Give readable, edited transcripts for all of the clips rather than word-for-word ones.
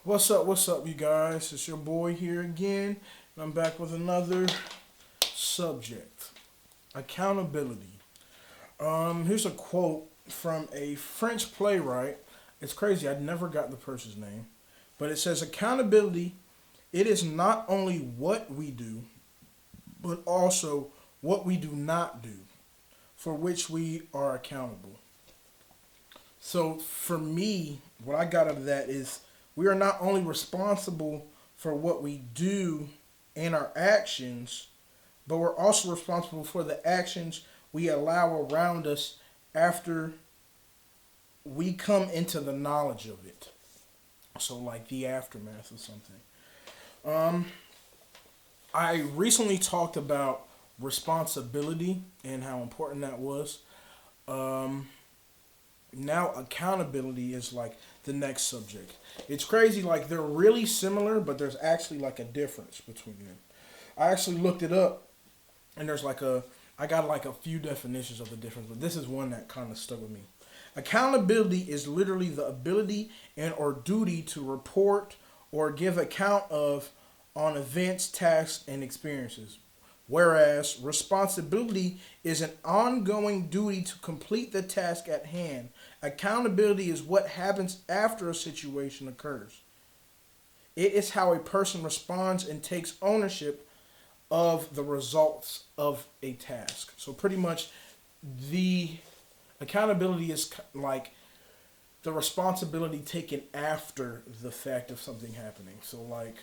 What's up, you guys? It's your boy here again, and I'm back with another subject: accountability. Here's a quote from a French playwright. It's crazy. I never got the person's name, but it says, "Accountability. It is not only what we do, but also what we do not do, for which we are accountable." So for me, what I got out of that is we are not only responsible for what we do and our actions, but we're also responsible for the actions we allow around us after we come into the knowledge of it. So, like the aftermath of something. Um, I recently talked about responsibility and how important that was. Um, Now accountability is like the next subject. It's crazy, like they're really similar, but there's actually like a difference between them. I actually looked it up, and I got like a few definitions of the difference, but this is one that kind of stuck with me. Accountability is literally the ability and or duty to report or give account of on events, tasks, and experiences. Whereas responsibility is an ongoing duty to complete the task at hand. Accountability is what happens after a situation occurs. It is how a person responds and takes ownership of the results of a task. So pretty much the accountability is like the responsibility taken after the fact of something happening. So like,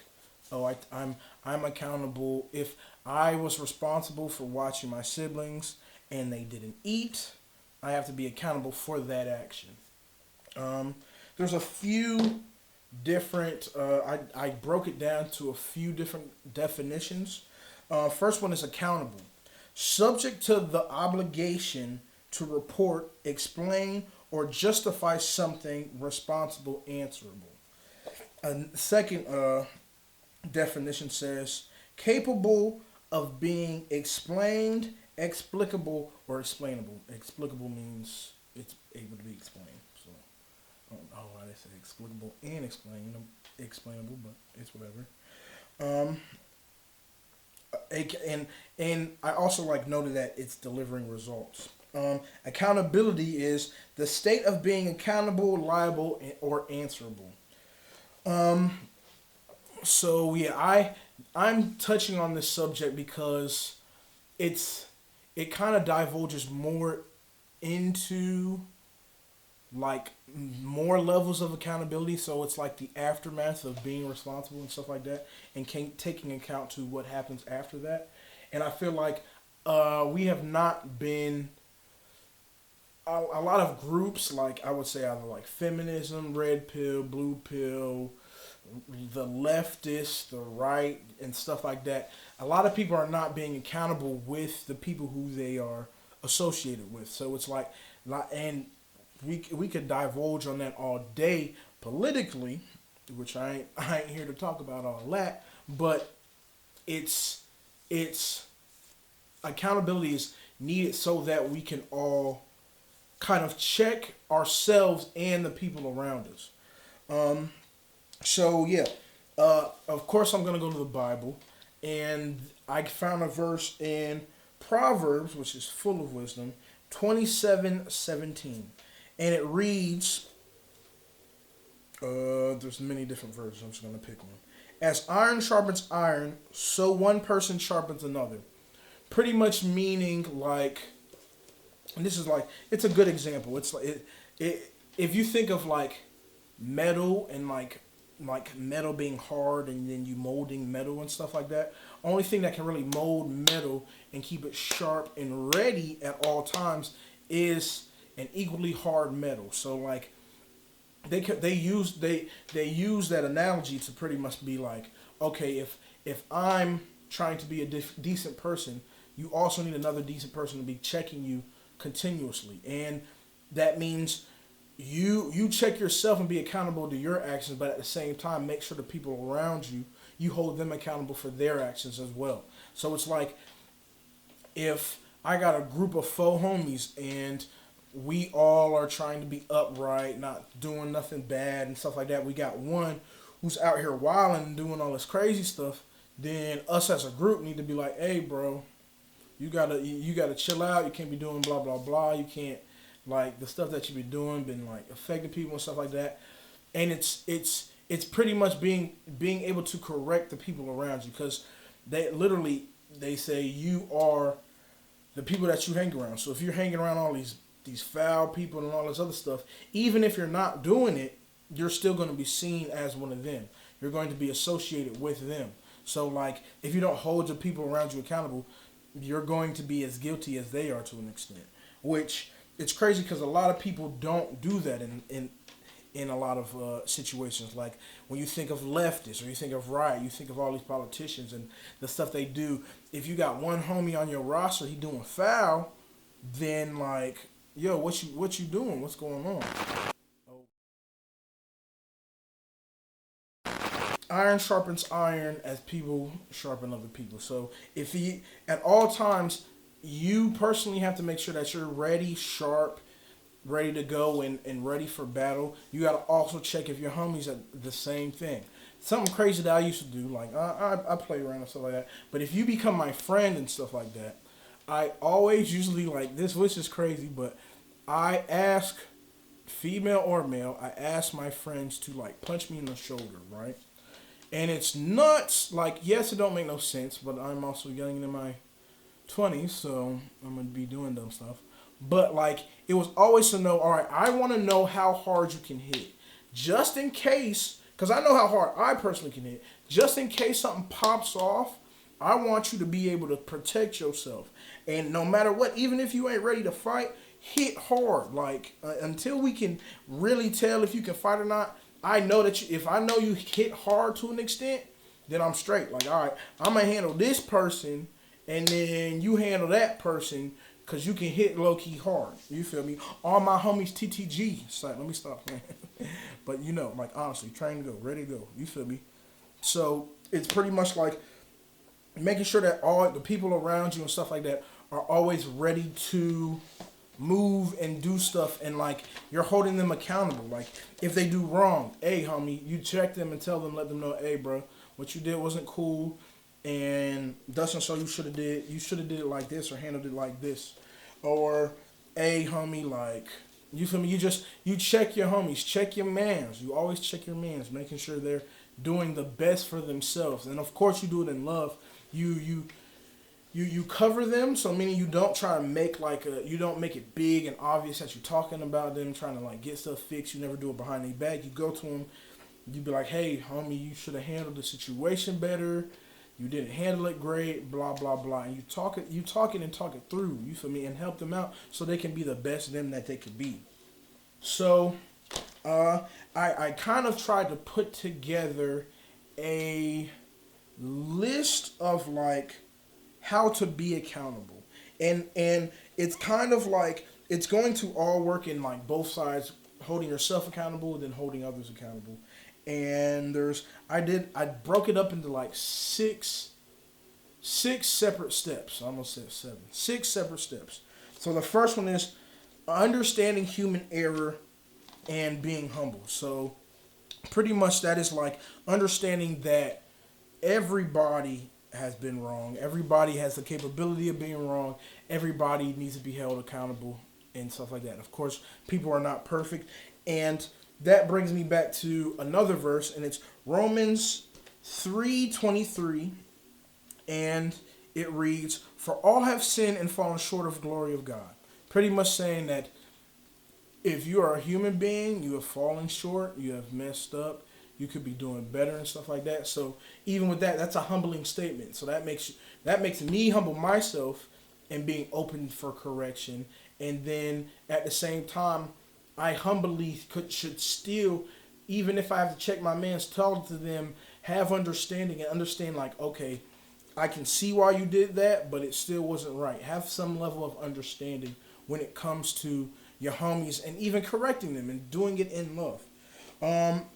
oh, I'm accountable if I was responsible for watching my siblings and they didn't eat. I have to be accountable for that action. Um, there's a few different. I broke it down to a few different definitions. First one is accountable, subject to the obligation to report, explain, or justify something, responsible, answerable. A second definition says capable of being explained, explicable, or explainable. Explicable means it's able to be explained. So I don't know why they say explicable and explainable, but it's whatever. Um, and I also like noted that it's delivering results. Accountability is the state of being accountable, liable, or answerable. Um, so yeah, I'm touching on this subject because it's it kind of divulges more into like more levels of accountability. So it's like the aftermath of being responsible and stuff like that, and taking account to what happens after that. And I feel like we have not been a lot of groups, like I would say either like feminism, red pill, blue pill, the leftists, the right, and stuff like that. A lot of people are not being accountable with the people who they are associated with. So it's and we could divulge on that all day politically, which I ain't here to talk about all that. But it's accountability is needed so that we can all kind of check ourselves and the people around us. Um, so yeah, of course I'm gonna go to the Bible, and I found a verse in Proverbs, which is full of wisdom, 27:17, and it reads. There's many different versions. I'm just gonna pick one. As iron sharpens iron, so one person sharpens another. Pretty much meaning like, and this is like it's a good example. It's like if you think of like metal and like metal being hard and then you molding metal and stuff like that. Only thing that can really mold metal and keep it sharp and ready at all times is an equally hard metal. So like they use that analogy to pretty much be like, okay, if I'm trying to be a decent person, you also need another decent person to be checking you continuously, and that means you check yourself and be accountable to your actions, but at the same time make sure the people around you hold them accountable for their actions as well. So it's like if I got a group of four homies and we all are trying to be upright, not doing nothing bad and stuff like that. We got one who's out here wilding and doing all this crazy stuff, then us as a group need to be like, hey, bro, you gotta chill out. You can't be doing blah blah blah. You can't like the stuff that you be doing been like affecting people and stuff like that. And it's pretty much being able to correct the people around you because they literally they say you are the people that you hang around. So if you're hanging around all these foul people and all this other stuff, even if you're not doing it, you're still going to be seen as one of them. You're going to be associated with them. So like if you don't hold your people around you accountable, you're going to be as guilty as they are to an extent. Which it's crazy because a lot of people don't do that in a lot of situations. Like when you think of leftists or you think of right, you think of all these politicians and the stuff they do. If you got one homie on your roster, he doing foul, then like, yo, what you doing? What's going on? Iron sharpens iron as people sharpen other people. So if he at all times, you personally have to make sure that you're ready, sharp, ready to go and ready for battle. You got to also check if your homies are the same thing. Something crazy that I used to do, like I play around and stuff like that. But if you become my friend and stuff like that, I always usually like this, which is crazy, but I ask, female or male, I ask my friends to like punch me in the shoulder, right? And it's nuts. Like, yes, it don't make no sense, but I'm also young in my 20s, so I'm gonna be doing dumb stuff. But like, it was always to know. All right, I want to know how hard you can hit, just in case, because I know how hard I personally can hit. Just in case something pops off, I want you to be able to protect yourself. And no matter what, even if you ain't ready to fight, hit hard. Like until we can really tell if you can fight or not. I know that if I know you hit hard to an extent, then I'm straight. Like, all right, I'm gonna handle this person, and then you handle that person, cause you can hit low key hard. You feel me? All my homies TTG. So let me stop playing. But you know, like honestly, trained to go, ready to go. You feel me? So it's pretty much like making sure that all the people around you and stuff like that are always ready to move and do stuff, and like you're holding them accountable. Like if they do wrong, hey homie, you check them and tell them, let them know, hey bro, what you did wasn't cool, and thus and so you should have did it like this or handled it like this, or hey homie, like you feel me, you check your homies, check your mans, you always check your mans, making sure they're doing the best for themselves. And of course you do it in love. You cover them, so meaning you don't try to make you don't make it big and obvious that you're talking about them, trying to like get stuff fixed. You never do it behind their back. You go to them, you be like, hey homie, you should have handled the situation better. You didn't handle it great, blah blah blah. And you talk it through. You feel me, and help them out so they can be the best them that they could be. So, I kind of tried to put together a list of like how to be accountable, and it's kind of like it's going to all work in like both sides, holding yourself accountable and then holding others accountable. And I broke it up into like six separate steps. I almost said seven. 6 separate steps. So the first one is understanding human error and being humble. So pretty much that is like understanding that everybody has been wrong. Everybody has the capability of being wrong. Everybody needs to be held accountable and stuff like that. Of course, people are not perfect. And that brings me back to another verse, and it's Romans 3:23, and it reads, "For all have sinned and fallen short of the glory of God." Pretty much saying that if you are a human being, you have fallen short, you have messed up, you could be doing better and stuff like that. So even with that, that's a humbling statement. So that makes me humble myself and being open for correction. And then at the same time, I humbly should still, even if I have to check my mans, talk to them, have understanding and understand like, okay, I can see why you did that, but it still wasn't right. Have some level of understanding when it comes to your homies and even correcting them and doing it in love.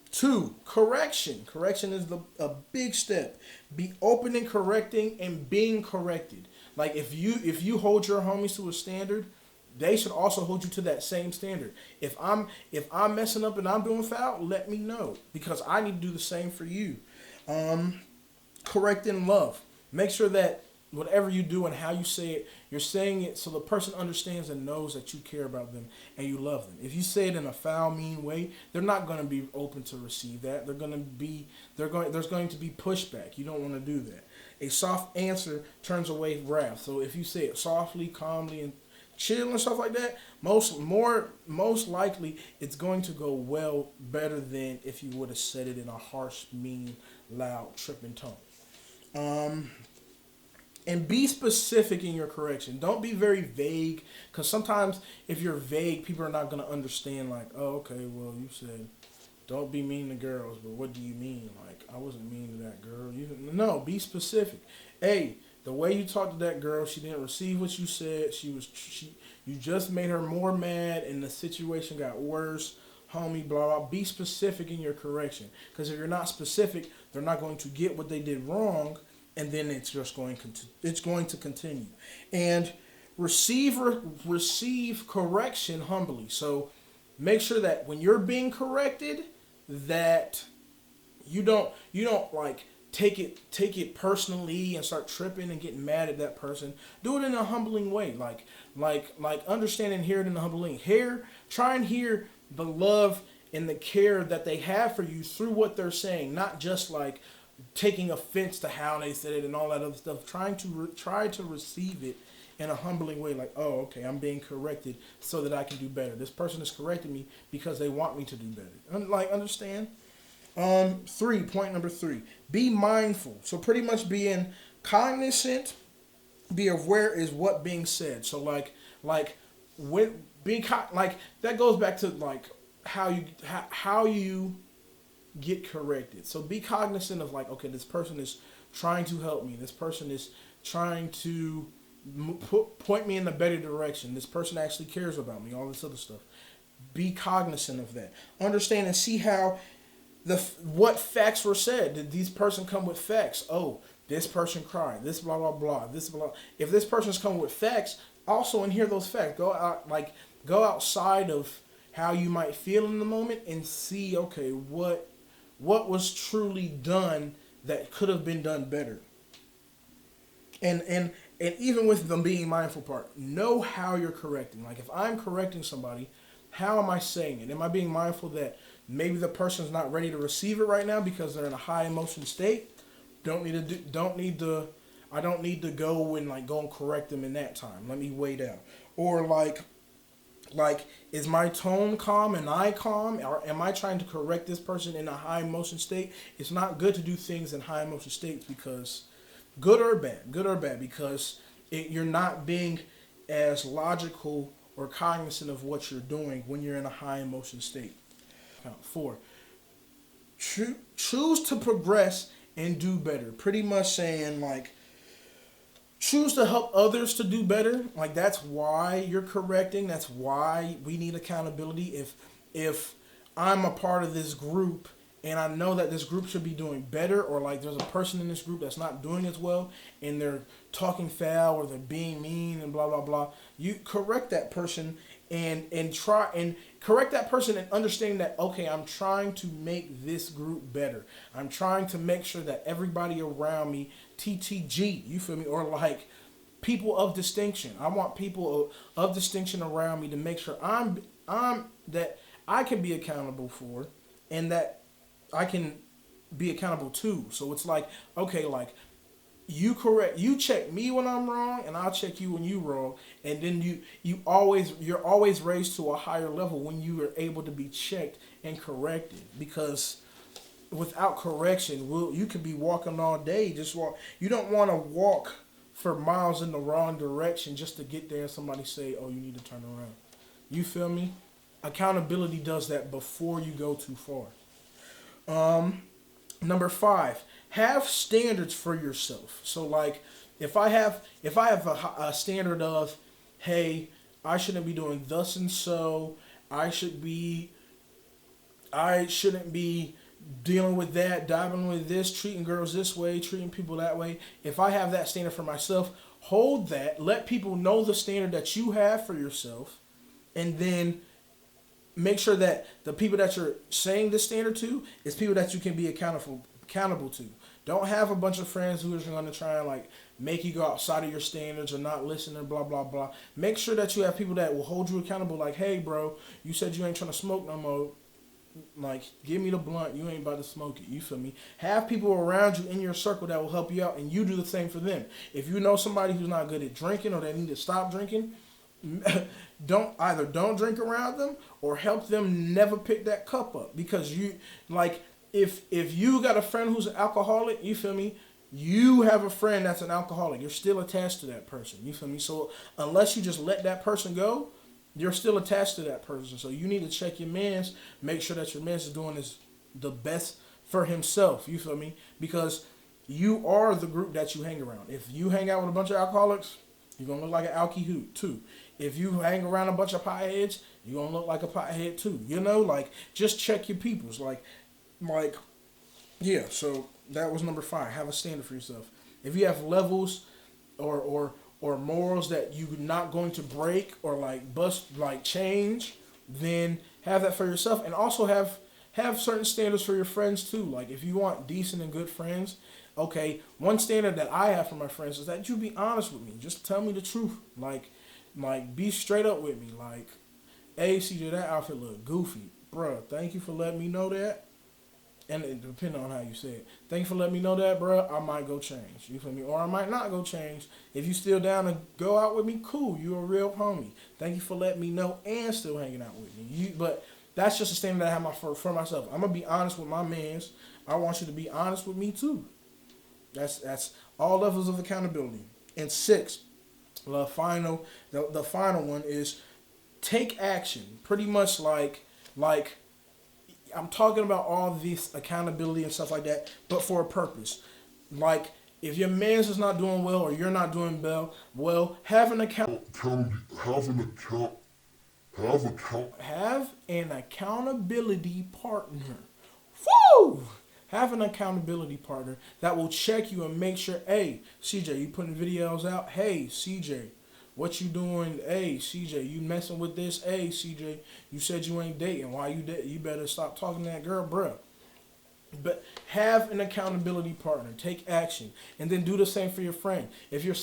2, correction. Correction is a big step. Be open in correcting and being corrected. Like if you hold your homies to a standard, they should also hold you to that same standard. If I'm messing up and I'm doing foul, let me know because I need to do the same for you. Correct in love. Make sure that whatever you do and how you say it, you're saying it so the person understands and knows that you care about them and you love them. If you say it in a foul, mean way, they're not going to be open to receive that. There's going to be pushback. You don't want to do that. A soft answer turns away wrath. So if you say it softly, calmly, and chill and stuff like that, most likely it's going to go well better than if you would have said it in a harsh, mean, loud, tripping tone. And be specific in your correction. Don't be very vague, because sometimes if you're vague, people are not going to understand, like, oh, okay, well, you said don't be mean to girls, but what do you mean? Like, I wasn't mean to that girl. No, be specific. Hey, the way you talked to that girl, she didn't receive what you said. You just made her more mad, and the situation got worse. Homie, blah, blah. Be specific in your correction, because if you're not specific, they're not going to get what they did wrong, and then it's going to continue. And receive correction humbly. So make sure that when you're being corrected, that you don't like take it personally and start tripping and getting mad at that person. Do it in a humbling way, like understand and hear it in a humbling. Try and hear the love and the care that they have for you through what they're saying, not just like taking offense to how they said it and all that other stuff. Try to receive it in a humbling way, like, oh, okay, I'm being corrected so that I can do better. This person is correcting me because they want me to do better. Like, understand? Point number 3, be mindful. So pretty much being cognizant, be aware is what being said. So like that goes back to like how you get corrected. So be cognizant of like, okay, this person is trying to help me. This person is trying to point me in a better direction. This person actually cares about me. All this other stuff. Be cognizant of that. Understand and see how what facts were said. Did these person come with facts? Oh, this person cried. This blah blah blah. This blah. If this person's come with facts, also and hear those facts. Go outside of how you might feel in the moment and see, okay, what was truly done that could have been done better. And even with the being mindful part, know how you're correcting. Like if I'm correcting somebody, how am I saying it? Am I being mindful that maybe the person's not ready to receive it right now because they're in a high emotion state? I don't need to go and correct them in that time. Let me wait out. Or like is my tone calm and I calm, or am I trying to correct this person in a high emotion state? It's not good to do things in high emotion states, because good or bad, because you're not being as logical or cognizant of what you're doing when you're in a high emotion state. 4, choose to progress and do better. Pretty much saying like, choose to help others to do better. Like that's why you're correcting. That's why we need accountability. If I'm a part of this group and I know that this group should be doing better, or like there's a person in this group that's not doing as well and they're talking foul or they're being mean and blah blah blah, you correct that person and try and correct that person and understanding that, okay, I'm trying to make this group better. I'm trying to make sure that everybody around me, TTG, you feel me, or like people of distinction. I want people of distinction around me to make sure I'm that I can be accountable for, and that I can be accountable to. So it's like, okay, like you check me when I'm wrong, and I'll check you when you're wrong, and then you're always raised to a higher level when you are able to be checked and corrected. Because without correction, you could be walking all day, you don't want to walk for miles in the wrong direction just to get there and somebody say, oh, you need to turn around. You feel me? Accountability does that before you go too far. Number 5, have standards for yourself. So like if I have a standard of, hey, I shouldn't be doing thus and so, I shouldn't be dealing with that, diving with this, treating girls this way, treating people that way. If I have that standard for myself, hold that, let people know the standard that you have for yourself, and then make sure that the people that you're saying this standard to is people that you can be accountable to. Don't have a bunch of friends who are going to try and like make you go outside of your standards or not listen and blah blah blah. Make sure that you have people that will hold you accountable. Like, hey, bro, you said you ain't trying to smoke no more. Like, give me the blunt. You ain't about to smoke it. You feel me? Have people around you in your circle that will help you out, and you do the same for them. If you know somebody who's not good at drinking or they need to stop drinking, don't drink around them or help them never pick that cup up, because you like if you got a friend who's an alcoholic, you feel me, you have a friend that's an alcoholic, you're still attached to that person, you feel me? So unless you just let that person go, you're still attached to that person. So you need to check your mans, make sure that your mans is doing the best for himself, you feel me? Because you are the group that you hang around. If you hang out with a bunch of alcoholics, you're going to look like an alky hoot too. If you hang around a bunch of potheads, you're going to look like a pothead too. You know, like, just check your peoples. Yeah, so that was number 5. Have a standard for yourself. If you have levels or morals that you're not going to break or like bust, like change, then have that for yourself. And also have certain standards for your friends too. Like, if you want decent and good friends, okay, one standard that I have for my friends is that you be honest with me. Just tell me the truth. Like be straight up with me. Like, hey, CJ, that outfit look goofy. Bruh, thank you for letting me know that. And it depends on how you say it. Thank you for letting me know that, bruh. I might go change. You feel me? Or I might not go change. If you still down to go out with me, cool. You a real homie. Thank you for letting me know and still hanging out with me. But that's just a standard that I have for myself. I'm going to be honest with my mans. I want you to be honest with me too. That's all levels of accountability. And 6, the final one is take action. Pretty much like I'm talking about all this accountability and stuff like that, but for a purpose. Like, if your man's is not doing well or you're not doing well, have an accountability partner. Woo! Have an accountability partner that will check you and make sure, hey, CJ, you putting videos out? Hey, CJ, what you doing? Hey, CJ, you messing with this? Hey, CJ, you said you ain't dating. Why you dating? You better stop talking to that girl, bruh. But have an accountability partner. Take action. And then do the same for your friend. If you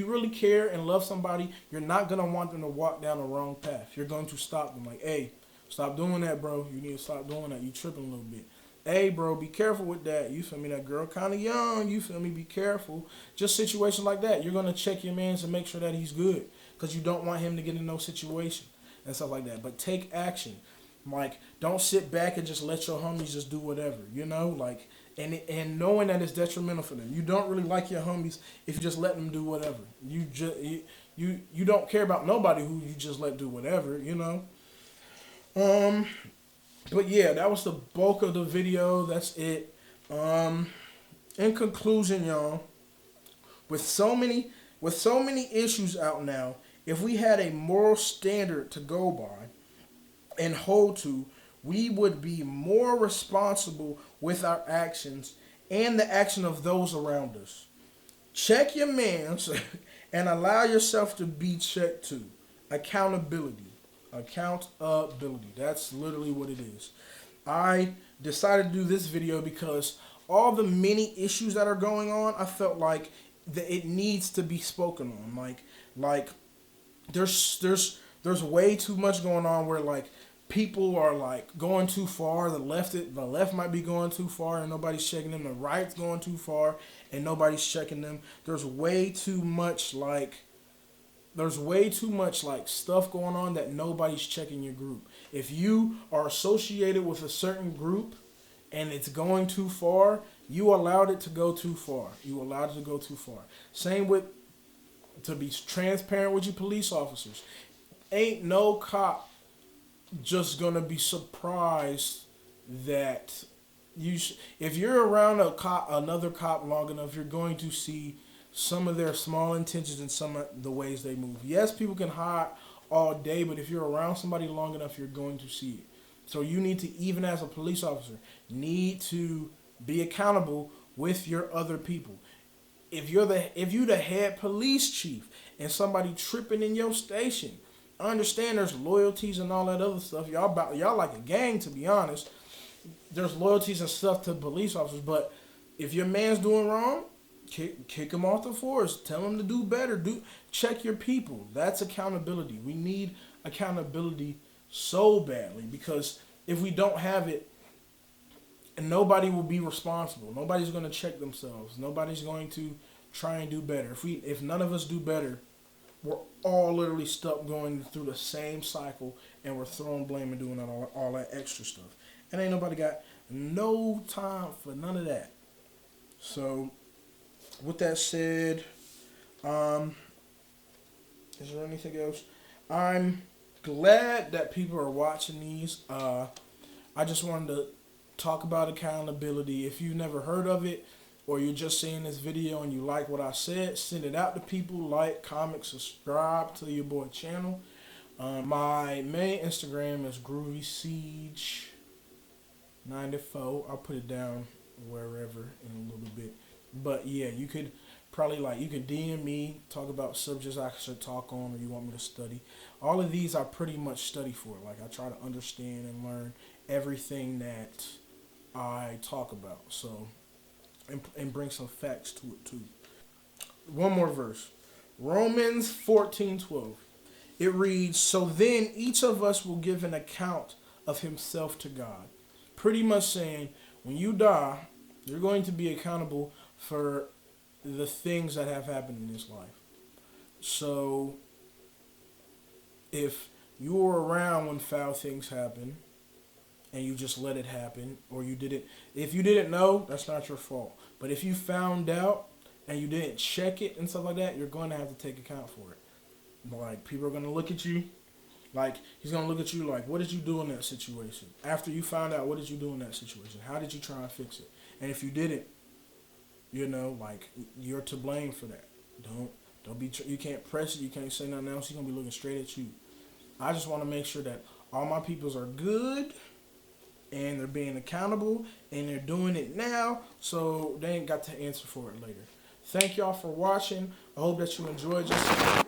really care and love somebody, you're not going to want them to walk down the wrong path. You're going to stop them. Like, hey, stop doing that, bro. You need to stop doing that. You tripping a little bit. Hey, bro, be careful with that. You feel me? That girl kind of young. You feel me? Be careful. Just situations like that. You're going to check your man to make sure that he's good, because you don't want him to get in no situation and stuff like that. But take action. Like, don't sit back and just let your homies just do whatever, you know? Like, and knowing that it's detrimental for them. You don't really like your homies if you just let them do whatever. You don't care about nobody who you just let do whatever, you know? But yeah, that was the bulk of the video. That's it. In conclusion, y'all, with so many issues out now, if we had a moral standard to go by and hold to, we would be more responsible with our actions and the action of those around us. Check your mans and allow yourself to be checked too. Accountability. That's literally what it is. I decided to do this video because all the many issues that are going on, I felt like that it needs to be spoken on. Like there's way too much going on where like people are like going too far. The left might be going too far and nobody's checking them. The right's going too far and nobody's checking them. There's way too much stuff going on that nobody's checking your group. If you are associated with a certain group and it's going too far, you allowed it to go too far. Same with, to be transparent with your police officers. Ain't no cop just gonna be surprised that if you're around another cop long enough, you're going to see some of their small intentions and some of the ways they move. Yes, people can hide all day, but if you're around somebody long enough, you're going to see it. So you need to, even as a police officer, need to be accountable with your other people. if you the head police chief and somebody tripping in your station, I understand there's loyalties and all that other stuff. Y'all like a gang, to be honest. There's loyalties and stuff to police officers, but if your man's doing wrong, kick him off the force. Tell him to do better. Check your people. That's accountability. We need accountability so badly, because if we don't have it, and nobody will be responsible. Nobody's going to check themselves. Nobody's going to try and do better. If none of us do better, we're all literally stuck going through the same cycle, and we're throwing blame and doing all that extra stuff. And ain't nobody got no time for none of that. So, with that said, is there anything else? I'm glad that people are watching these. I just wanted to talk about accountability. If you've never heard of it, or you're just seeing this video and you like what I said, send it out to people. Like, comment, subscribe to your boy channel. My main Instagram is Groovy Siege 94. I'll put it down wherever in a little bit. But yeah, you could probably you can DM me, talk about subjects I should talk on or you want me to study. All of these I pretty much study for. Like, I try to understand and learn everything that I talk about. So, and bring some facts to it too. One more verse. Romans 14:12. It reads, "So then each of us will give an account of himself to God." Pretty much saying, when you die, you're going to be accountable for the things that have happened in this life. So, if you were around when foul things happen, and you just let it happen, or if you didn't know, that's not your fault. But if you found out and you didn't check it and stuff like that, you're going to have to take account for it. Like, people are going to look at you, like, he's going to look at you like, what did you do in that situation? After you found out, what did you do in that situation? How did you try and fix it? And if you didn't, you're to blame for that. Don't be, you can't press it, you can't say nothing else, he's going to be looking straight at you. I just want to make sure that all my peoples are good, and they're being accountable, and they're doing it now, so they ain't got to answer for it later. Thank y'all for watching. I hope that you enjoyed yourself.